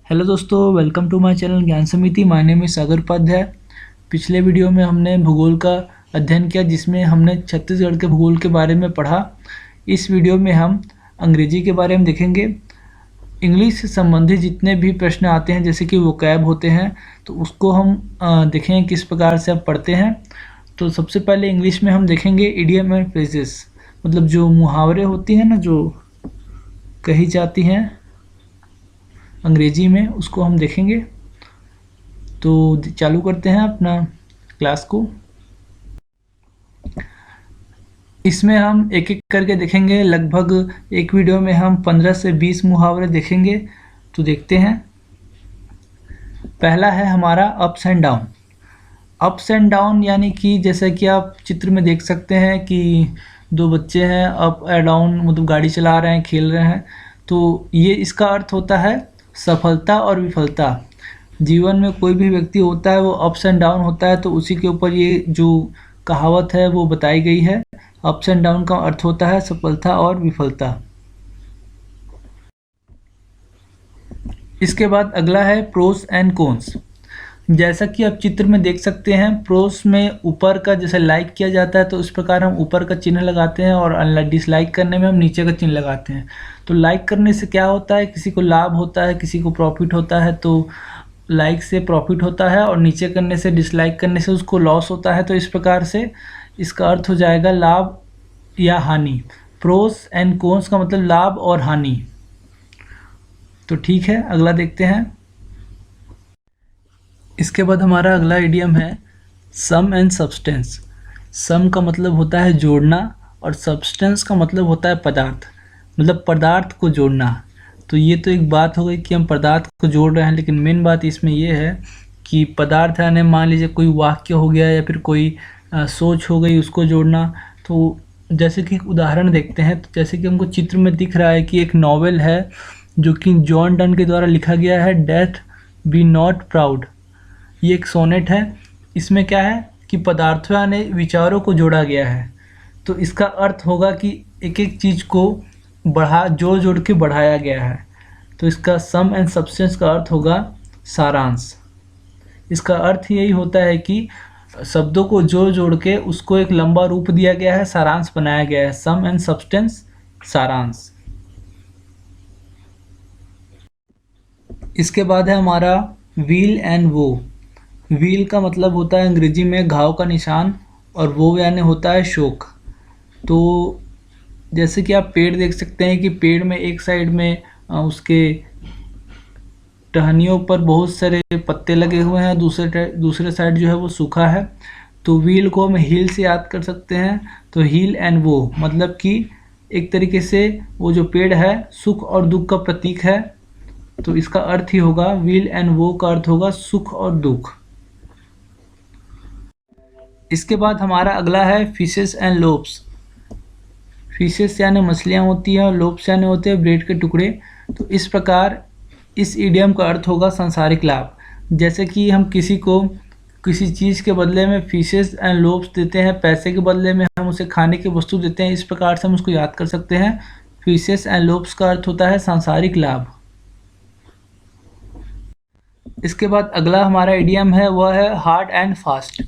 Hello दोस्तों, welcome to my channel ज्ञान समिति। माय नेम इज सागर उपाध्याय। पिछले वीडियो में हमने भूगोल का अध्ययन किया, जिसमें हमने छत्तीसगढ़ के भूगोल के बारे में पढ़ा। इस वीडियो में हम अंग्रेजी के बारे में देखेंगे। इंग्लिश से संबंधित जितने भी प्रश्न आते हैं, जैसे कि वोकैब होते हैं, तो उसको हम देखेंगे किस प्रकार से आप पढ़ते हैं। तो सबसे पहले इंग्लिश में हम देखेंगे इडियम एंड फ्रेजेस, मतलब जो मुहावरे होती हैं ना, जो कही जाती हैं अंग्रेजी में, उसको हम देखेंगे। तो चालू करते हैं अपना क्लास को। इसमें हम एक एक करके देखेंगे। लगभग एक वीडियो में हम 15 से 20 मुहावरे देखेंगे। तो देखते हैं। पहला है हमारा ups and down. Ups and down यानी कि जैसा कि आप चित्र में देख सकते हैं कि दो बच्चे हैं, अप एंड डाउन मतलब गाड़ी चला रहे हैं, खेल रहे हैं। तो ये इसका अर्थ होता है सफलता और विफलता। जीवन में कोई भी व्यक्ति होता है वो अप्स एंड डाउन होता है, तो उसी के ऊपर ये जो कहावत है वो बताई गई है। अप्स एंड डाउन का अर्थ होता है सफलता और विफलता। इसके बाद अगला है प्रोस एंड कॉन्स। जैसा कि आप चित्र में देख सकते हैं, प्रोस में ऊपर का जैसे लाइक किया जाता है तो इस प्रकार हम ऊपर का चिन्ह लगाते हैं, और डिसलाइक करने में हम नीचे का चिन्ह लगाते हैं। तो लाइक करने से क्या होता है, किसी को लाभ होता है, किसी को प्रॉफिट होता है। तो लाइक से प्रॉफिट होता है और नीचे करने से, डिसलाइक करने से उसको लॉस होता है। तो इस प्रकार से इसका अर्थ हो जाएगा लाभ या हानि। प्रोस एंड कॉन्स का मतलब लाभ और हानि। तो ठीक है, अगला देखते हैं। इसके बाद हमारा अगला इडियम है सम एंड सब्सटेंस। सम का मतलब होता है जोड़ना, और सब्सटेंस का मतलब होता है पदार्थ, मतलब पदार्थ को जोड़ना। तो ये तो एक बात हो गई कि हम पदार्थ को जोड़ रहे हैं, लेकिन मेन बात इसमें ये है कि पदार्थ यानी मान लीजिए कोई वाक्य हो गया या फिर कोई सोच हो गई, उसको जोड़ना। तो जैसे कि एक उदाहरण देखते हैं। तो जैसे कि हमको चित्र में दिख रहा है कि एक नॉवेल है जो कि जॉन डन के द्वारा लिखा गया है, डेथ बी नॉट प्राउड। ये एक सोनेट है। इसमें क्या है कि पदार्थों यानी विचारों को जोड़ा गया है। तो इसका अर्थ होगा कि एक एक चीज़ को जोड़ जोड़ के बढ़ाया गया है। तो इसका सम एंड सब्सटेंस का अर्थ होगा सारांश। इसका अर्थ यही होता है कि शब्दों को जोड़ जोड़ के उसको एक लंबा रूप दिया गया है, सारांश बनाया गया है। सम एंड सब्सटेंस, सारांश। इसके बाद है हमारा व्हील एंड वो। व्हील का मतलब होता है अंग्रेजी में घाव का निशान, और वो यानी होता है शोक। तो जैसे कि आप पेड़ देख सकते हैं कि पेड़ में एक साइड में उसके टहनियों पर बहुत सारे पत्ते लगे हुए हैं, दूसरे साइड जो है वो सूखा है। तो व्हील को हम हील से याद कर सकते हैं। तो हील एंड वो मतलब कि एक तरीके से वो जो पेड़ है सुख और दुख का प्रतीक है। तो इसका अर्थ ही होगा, व्हील एंड वो का अर्थ होगा सुख और दुख। इसके बाद हमारा अगला है फिशेस एंड लोब्स। फिशेस यानी मछलियाँ होती हैं, और लोब्स यानी होते हैं ब्रेड के टुकड़े। तो इस प्रकार इस इडियम का अर्थ होगा सांसारिक लाभ। जैसे कि हम किसी को किसी चीज़ के बदले में फिशेस एंड लोब्स देते हैं, पैसे के बदले में हम उसे खाने की वस्तु देते हैं। इस प्रकार से हम उसको याद कर सकते हैं। फिशेस एंड लोब्स का अर्थ होता है सांसारिक लाभ। इसके बाद अगला हमारा इडियम है, वह है हार्ड एंड फास्ट।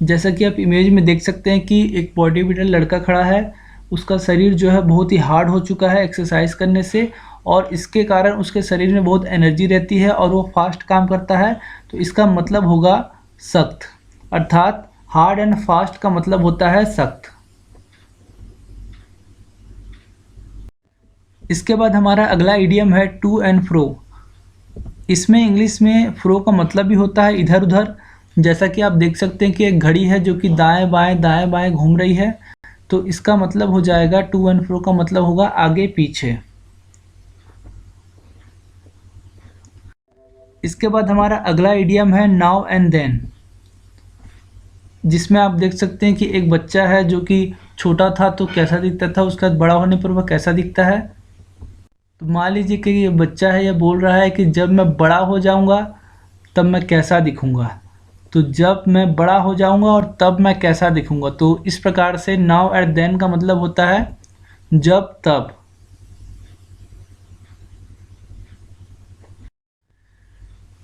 जैसा कि आप इमेज में देख सकते हैं कि एक बॉडी बिल्डर लड़का खड़ा है। उसका शरीर जो है बहुत ही हार्ड हो चुका है एक्सरसाइज करने से, और इसके कारण उसके शरीर में बहुत एनर्जी रहती है और वो फास्ट काम करता है। तो इसका मतलब होगा सख्त, अर्थात हार्ड एंड फास्ट का मतलब होता है सख्त। इसके बाद हमारा अगला इडियम है टू एंड फ्रो। इसमें इंग्लिश में फ्रो का मतलब भी होता है इधर उधर। जैसा कि आप देख सकते हैं कि एक घड़ी है जो कि दाएं बाएं घूम रही है। तो इसका मतलब हो जाएगा, टू एंड फ्रो का मतलब होगा आगे पीछे। इसके बाद हमारा अगला इडियम है नाउ एंड देन, जिसमें आप देख सकते हैं कि एक बच्चा है जो कि छोटा था तो कैसा दिखता था, उसके बाद बड़ा होने पर वह कैसा दिखता है। तो मान लीजिए कि ये बच्चा है, यह बोल रहा है कि जब मैं बड़ा हो जाऊंगा तब मैं कैसा दिखूंगा। तो जब मैं बड़ा हो जाऊंगा और तब मैं कैसा दिखूंगा। तो इस प्रकार से नाउ एंड देन का मतलब होता है जब तब।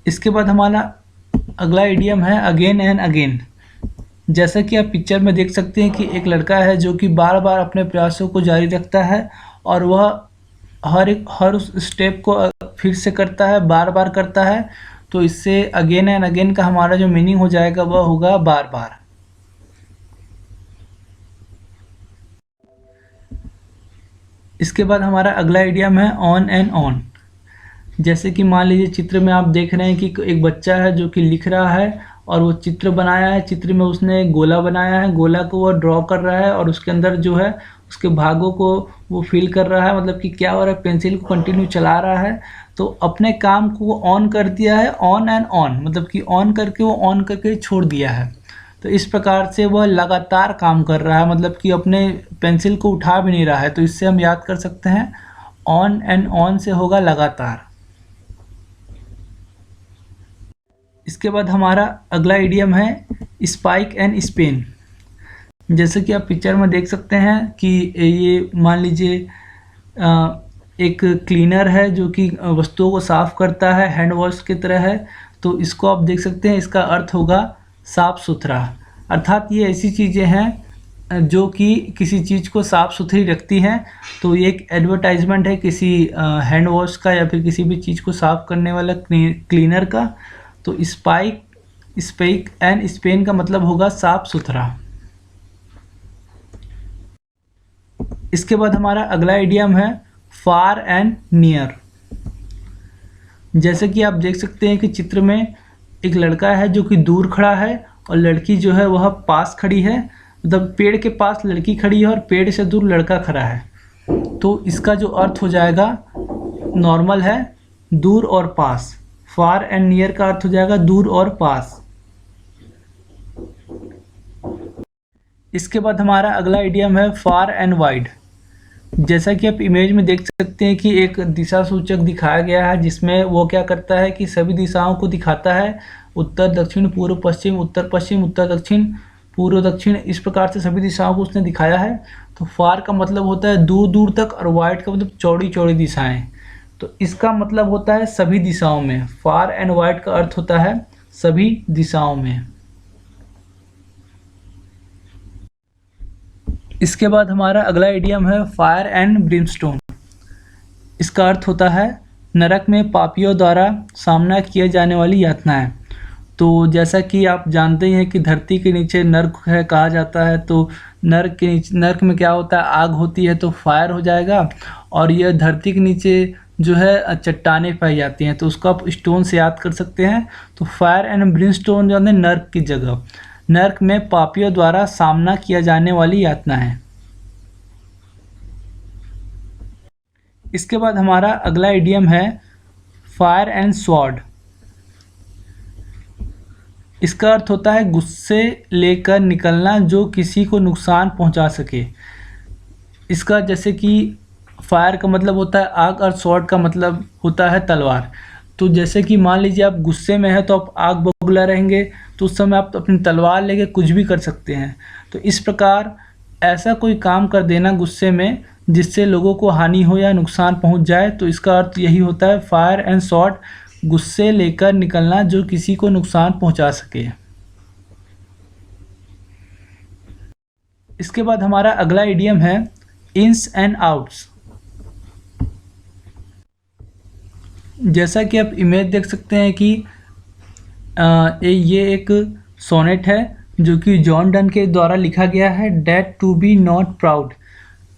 इसके बाद हमारा अगला इडियम है अगेन एंड अगेन। जैसा कि आप पिक्चर में देख सकते हैं कि एक लड़का है जो कि बार बार अपने प्रयासों को जारी रखता है और वह हर उस स्टेप को फिर से करता है, बार बार करता है। तो इससे अगेन एंड अगेन का हमारा जो मीनिंग हो जाएगा वह होगा बार बार। इसके बाद हमारा अगला इडियम है ऑन एंड ऑन। जैसे कि मान लीजिए चित्र में आप देख रहे हैं कि एक बच्चा है जो कि लिख रहा है और वो चित्र बनाया है। चित्र में उसने एक गोला बनाया है, गोला को वो ड्रॉ कर रहा है और उसके अंदर जो है उसके भागों को वो फिल कर रहा है, मतलब कि क्या हो रहा है, पेंसिल को कंटिन्यू चला रहा है। तो अपने काम को वो ऑन कर दिया है, ऑन एंड ऑन, मतलब कि ऑन करके वो ऑन करके छोड़ दिया है। तो इस प्रकार से वह लगातार काम कर रहा है, मतलब कि अपने पेंसिल को उठा भी नहीं रहा है। तो इससे हम याद कर सकते हैं ऑन एंड ऑन से होगा लगातार। इसके बाद हमारा अगला इडियम है स्पाइक एंड स्पेन। जैसे कि आप पिक्चर में देख सकते हैं कि ये मान लीजिए एक क्लीनर है जो कि वस्तुओं को साफ़ करता है, हैंड वॉश की तरह है। तो इसको आप देख सकते हैं, इसका अर्थ होगा साफ़ सुथरा। अर्थात ये ऐसी चीज़ें हैं जो कि किसी चीज़ को साफ़ सुथरी रखती हैं। तो ये एक एडवर्टाइजमेंट है किसी हैंड वॉश का या फिर किसी भी चीज़ को साफ़ करने वाला क्लीनर का। तो स्पाइक एंड स्पेन का मतलब होगा साफ़ सुथरा। इसके बाद हमारा अगला इडियम है फार एंड नियर। जैसे कि आप देख सकते हैं कि चित्र में एक लड़का है जो कि दूर खड़ा है और लड़की जो है वह पास खड़ी है, मतलब पेड़ के पास लड़की खड़ी है और पेड़ से दूर लड़का खड़ा है। तो इसका जो अर्थ हो जाएगा नॉर्मल है, दूर और पास। फार एंड नियर का अर्थ हो जाएगा दूर और पास। इसके बाद हमारा अगला इडियम है फार एंड वाइड। जैसा कि आप इमेज में देख सकते हैं कि एक दिशा सूचक दिखाया गया है जिसमें वो क्या करता है कि सभी दिशाओं को दिखाता है, उत्तर दक्षिण पूर्व पश्चिम, उत्तर पश्चिम, उत्तर दक्षिण, पूर्व दक्षिण, इस प्रकार से सभी दिशाओं को उसने दिखाया है। तो फार का मतलब होता है दूर दूर तक और वाइड का मतलब चौड़ी चौड़ी दिशाएं। तो इसका मतलब होता है सभी दिशाओं में। फार एंड वाइड का अर्थ होता है सभी दिशाओं में। इसके बाद हमारा अगला इडियम है फायर एंड ब्रिमस्टोन। इसका अर्थ होता है नरक में पापियों द्वारा सामना किए जाने वाली यातनाएं। तो जैसा कि आप जानते ही हैं कि धरती के नीचे नर्क है कहा जाता है। तो नर्क में क्या होता है, आग होती है तो फायर हो जाएगा। और यह धरती के नीचे जो है चट्टानें पाई जाती हैं, तो उसको आप स्टोन से याद कर सकते हैं। तो फायर एंड ब्रिमस्टोन जो है नर्क की जगह, नर्क में पापियों द्वारा सामना किया जाने वाली यातना है। इसके बाद हमारा अगला इडियम है फायर एंड स्वॉर्ड। इसका अर्थ होता है गुस्से लेकर निकलना जो किसी को नुकसान पहुंचा सके। इसका जैसे कि फायर का मतलब होता है आग और स्वॉर्ड का मतलब होता है तलवार। तो जैसे कि मान लीजिए आप गुस्से में हैं तो आप आग बबूला रहेंगे, तो उस समय आप अपनी तलवार लेके कुछ भी कर सकते हैं। तो इस प्रकार ऐसा कोई काम कर देना गुस्से में जिससे लोगों को हानि हो या नुकसान पहुंच जाए, तो इसका अर्थ यही होता है फायर एंड स्वॉर्ड, गुस्से लेकर निकलना जो किसी को नुकसान पहुंचा सके। इसके बाद हमारा अगला इडियम है इन्स एंड आउट्स। जैसा कि आप इमेज देख सकते हैं कि ये एक सोनेट है जो कि जॉन डन के द्वारा लिखा गया है, date to be not proud.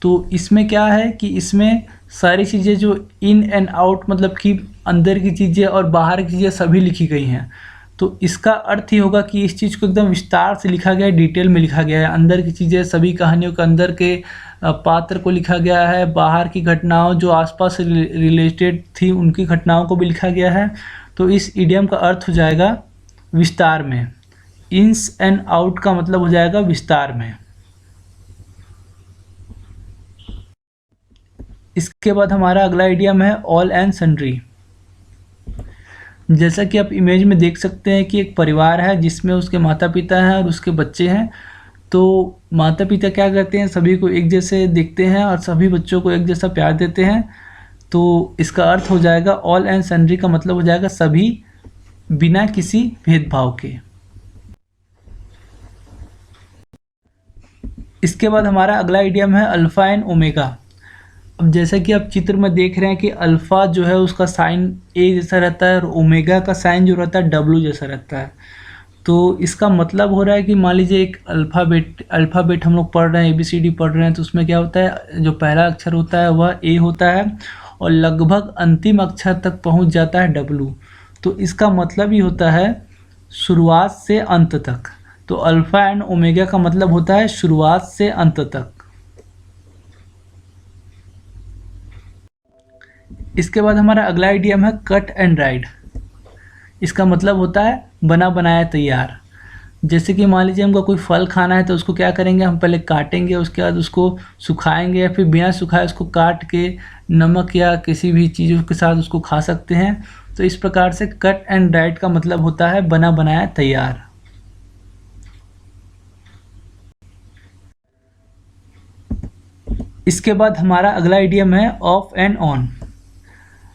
तो इसमें क्या है कि इसमें सारी चीज़ें जो इन एंड आउट मतलब कि अंदर की चीज़ें और बाहर की चीज़ें सभी लिखी गई हैं। तो इसका अर्थ ही होगा कि इस चीज़ को एकदम विस्तार से लिखा गया है, डिटेल में लिखा गया है। अंदर की चीज़ें, सभी कहानियों के अंदर के पात्र को लिखा गया है, बाहर की घटनाओं जो आसपास रिलेटेड थी उनकी घटनाओं को भी लिखा गया है। तो इस इडियम का अर्थ हो जाएगा विस्तार में। इन्स एंड आउट का मतलब हो जाएगा विस्तार में। इसके बाद हमारा अगला इडियम है ऑल एंड सन्ड्री। जैसा कि आप इमेज में देख सकते हैं कि एक परिवार है जिसमें उसके माता पिता हैं और उसके बच्चे हैं। तो माता पिता क्या करते हैं, सभी को एक जैसे देखते हैं और सभी बच्चों को एक जैसा प्यार देते हैं। तो इसका अर्थ हो जाएगा ऑल एंड सन्ड्री का मतलब हो जाएगा सभी बिना किसी भेदभाव के। इसके बाद हमारा अगला इडियम है अल्फ़ा एंड ओमेगा। अब जैसा कि आप चित्र में देख रहे हैं कि अल्फ़ा जो है उसका साइन ए जैसा रहता है और ओमेगा का साइन जो रहता है डब्ल्यू जैसा रहता है। तो इसका मतलब हो रहा है कि मान लीजिए एक अल्फ़ाबेट हम लोग पढ़ रहे हैं, ABCD पढ़ रहे हैं, तो उसमें क्या होता है, जो पहला अक्षर होता है वह ए होता है और लगभग अंतिम अक्षर तक पहुंच जाता है डब्ल्यू। तो इसका मतलब ही होता है शुरुआत से अंत तक। तो अल्फ़ा एंड ओमेगा का मतलब होता है शुरुआत से अंत तक। इसके बाद हमारा अगला इडियम है कट एंड राइड। इसका मतलब होता है बना बनाया तैयार। जैसे कि मान लीजिए हमको कोई फल खाना है तो उसको क्या करेंगे, हम पहले काटेंगे, उसके बाद उसको सुखाएंगे या फिर बिना सुखाए उसको काट के नमक या किसी भी चीज़ों के साथ उसको खा सकते हैं। तो इस प्रकार से कट एंड राइड का मतलब होता है बना बनाया तैयार। इसके बाद हमारा अगला इडियम है ऑफ एंड ऑन।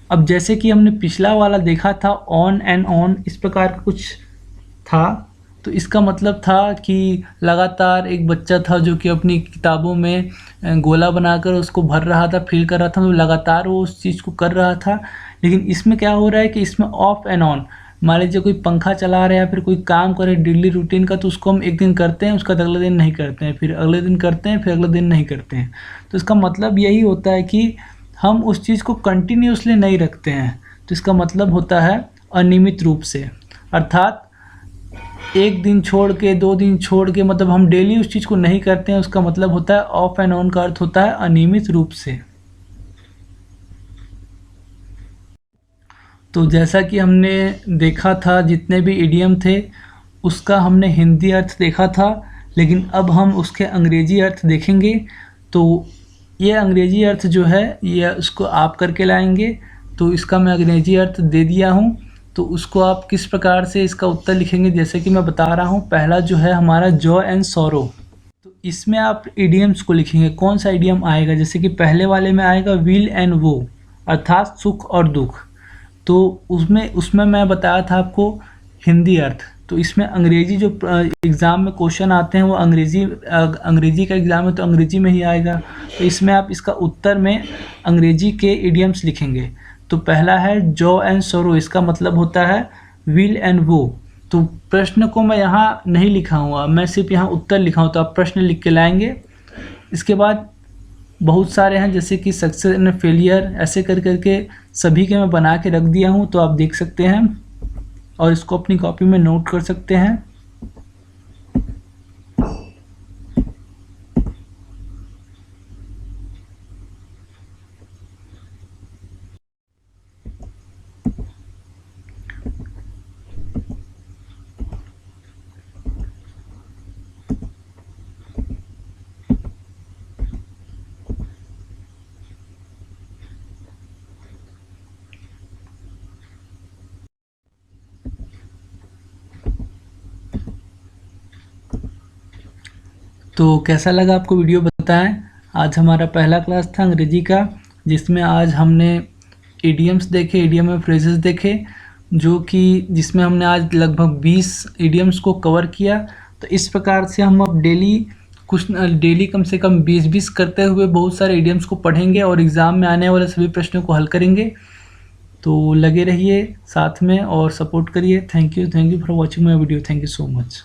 अब जैसे कि हमने पिछला वाला देखा था ऑन एंड ऑन, इस प्रकार का कुछ था, तो इसका मतलब था कि लगातार एक बच्चा था जो कि अपनी किताबों में गोला बनाकर उसको भर रहा था, फिल कर रहा था, तो लगातार वो उस चीज़ को कर रहा था। लेकिन इसमें क्या हो रहा है कि इसमें ऑफ एंड ऑन, मान लीजिए कोई पंखा चला रहा है या फिर कोई काम करे डेली रूटीन का, तो उसको हम एक दिन करते हैं, उसका अगले दिन नहीं करते हैं, फिर अगले दिन करते हैं, फिर अगले दिन नहीं करते हैं। तो इसका मतलब यही होता है कि हम उस चीज़ को कंटिन्यूसली नहीं रखते हैं। तो इसका मतलब होता है अनियमित रूप से, अर्थात एक दिन छोड़ के, 2 दिन छोड़ के, मतलब हम डेली उस चीज़ को नहीं करते हैं। उसका मतलब होता है ऑफ एंड ऑन का अर्थ होता है अनियमित रूप से। तो जैसा कि हमने देखा था जितने भी इडियम थे उसका हमने हिंदी अर्थ देखा था, लेकिन अब हम उसके अंग्रेजी अर्थ देखेंगे। तो ये अंग्रेजी अर्थ जो है ये उसको आप करके लाएंगे। तो इसका मैं अंग्रेजी अर्थ दे दिया हूँ, तो उसको आप किस प्रकार से इसका उत्तर लिखेंगे जैसे कि मैं बता रहा हूँ। पहला जो है हमारा जॉय एंड सॉरो, तो इसमें आप इडियम्स को लिखेंगे। कौन सा इडियम आएगा, जैसे कि पहले वाले में आएगा विल एंड वो, अर्थात सुख और दुख। तो उसमें मैं बताया था आपको हिंदी अर्थ। तो इसमें अंग्रेजी जो एग्ज़ाम में क्वेश्चन आते हैं वो अंग्रेजी का एग्ज़ाम है तो अंग्रेजी में ही आएगा। तो इसमें आप इसका उत्तर में अंग्रेजी के इडियम्स लिखेंगे। तो पहला है जॉ एंड सॉरो, इसका मतलब होता है विल एंड वो। तो प्रश्न को मैं यहाँ नहीं लिखा हुआ, मैं सिर्फ यहाँ उत्तर लिखा हूँ, तो आप प्रश्न लिख के लाएंगे। इसके बाद बहुत सारे हैं जैसे कि सक्सेस एंड फेलियर, ऐसे कर करके सभी के मैं बना के रख दिया हूँ, तो आप देख सकते हैं और इसको अपनी कॉपी में नोट कर सकते हैं। तो कैसा लगा आपको वीडियो बताएं। आज हमारा पहला क्लास था अंग्रेजी का, जिसमें आज हमने इडियम्स देखे, इडियम में फ्रेजेस देखे, जो कि जिसमें हमने आज लगभग 20 इडियम्स को कवर किया। तो इस प्रकार से हम अब डेली कम से कम 20-20 करते हुए बहुत सारे इडियम्स को पढ़ेंगे और एग्ज़ाम में आने वाले सभी प्रश्नों को हल करेंगे। तो लगे रहिए साथ में और सपोर्ट करिए। Thank you for watching my video. Thank you so much.